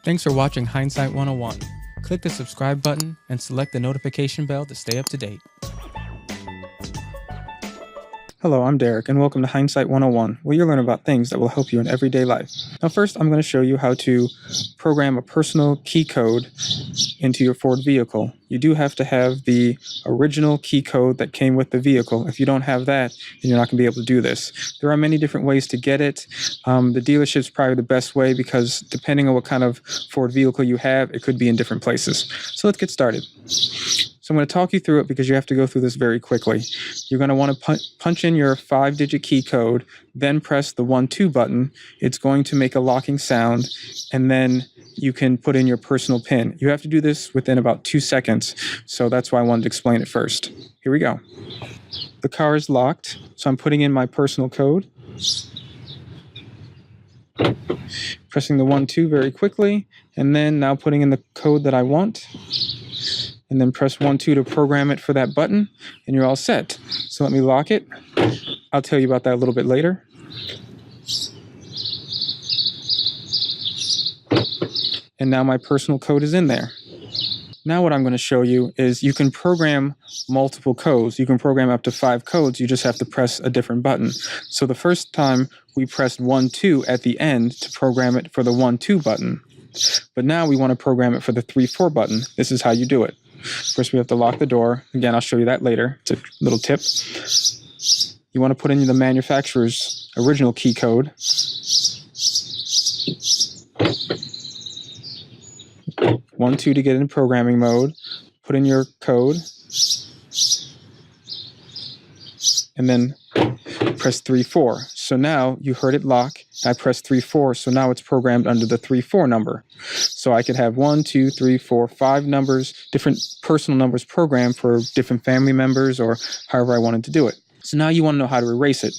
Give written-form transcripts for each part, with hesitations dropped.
Thanks for watching Hindsight 101. Click the subscribe button and select the notification bell to stay up to date. Hello, I'm Derek, and welcome to Hindsight 101, where you'll learn about things that will help you in everyday life. Now first, I'm going to show you how to program a personal key code into your Ford vehicle. You do have to have the original key code that came with the vehicle. If you don't have that, then you're not going to be able to do this. There are many different ways to get it. The dealership's probably the best way because depending on what kind of Ford vehicle you have, it could be in different places. So let's get started. So I'm going to talk you through it because you have to go through this very quickly. You're going to want to punch in your 5-digit key code, then press the 1-2 button. It's going to make a locking sound, and then you can put in your personal PIN. You have to do this within about 2 seconds, so that's why I wanted to explain it first. Here we go. The car is locked, so I'm putting in my personal code. Pressing the 1-2 very quickly, and then now putting in the code that I want. And then press 1-2 to program it for that button, and you're all set. So let me lock it. I'll tell you about that a little bit later. And now my personal code is in there. Now what I'm going to show you is you can program multiple codes. You can program up to 5 codes. You just have to press a different button. So the first time we pressed 1-2 at the end to program it for the 1-2 button. But now we want to program it for the 3-4 button. This is how you do it. First, we have to lock the door. Again, I'll show you that later. It's a little tip. You want to put in the manufacturer's original key code. 1-2 to get in programming mode. Put in your code. And then press 3-4. So now you heard it lock. I pressed 3-4, so now it's programmed under the 3-4 number. So I could have 1, 2, 3, 4, 5 numbers, different personal numbers programmed for different family members or however I wanted to do it. So now you want to know how to erase it.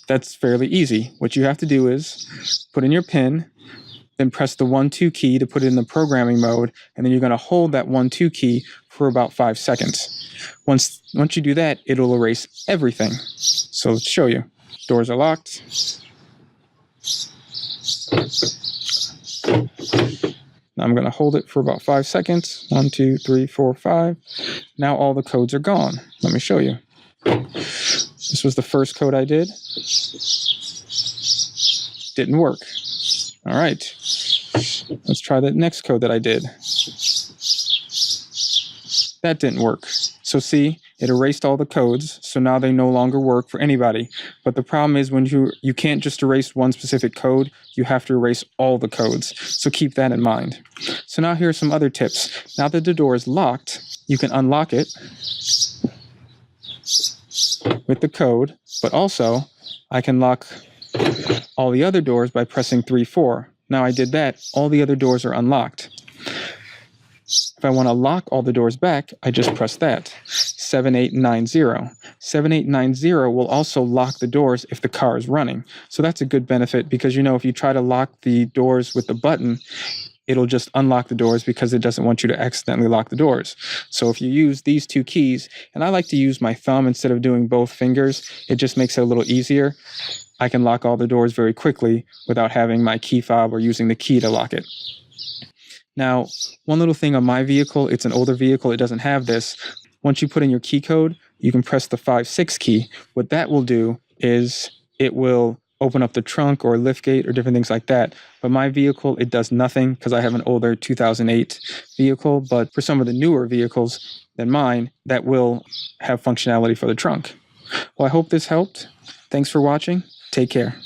That's fairly easy. What you have to do is put in your PIN, then press the 1-2 key to put it in the programming mode, and then you're going to hold that 1-2 key for about 5 seconds. Once you do that, it'll erase everything. So let's show you. Doors are locked. Now I'm going to hold it for about 5 seconds. 1, 2, 3, 4, 5. Now all the codes are gone. Let me show you. This was the first code I did. Didn't work. All right. Let's try the next code that I did. That didn't work. So see, it erased all the codes, so now they no longer work for anybody. But the problem is when you can't just erase one specific code, you have to erase all the codes. So keep that in mind. So now here are some other tips. Now that the door is locked, you can unlock it with the code, but also I can lock all the other doors by pressing 3-4. Now I did that, all the other doors are unlocked. If I want to lock all the doors back, I just press that. 7890. 7890 will also lock the doors if the car is running. So that's a good benefit because, you know, if you try to lock the doors with the button, it'll just unlock the doors because it doesn't want you to accidentally lock the doors. So if you use these 2 keys, and I like to use my thumb instead of doing both fingers, it just makes it a little easier. I can lock all the doors very quickly without having my key fob or using the key to lock it. Now, one little thing on my vehicle, it's an older vehicle, it doesn't have this. Once you put in your key code, you can press the 5-6 key. What that will do is it will open up the trunk or lift gate or different things like that. But my vehicle, it does nothing because I have an older 2008 vehicle. But for some of the newer vehicles than mine, that will have functionality for the trunk. Well, I hope this helped. Thanks for watching. Take care.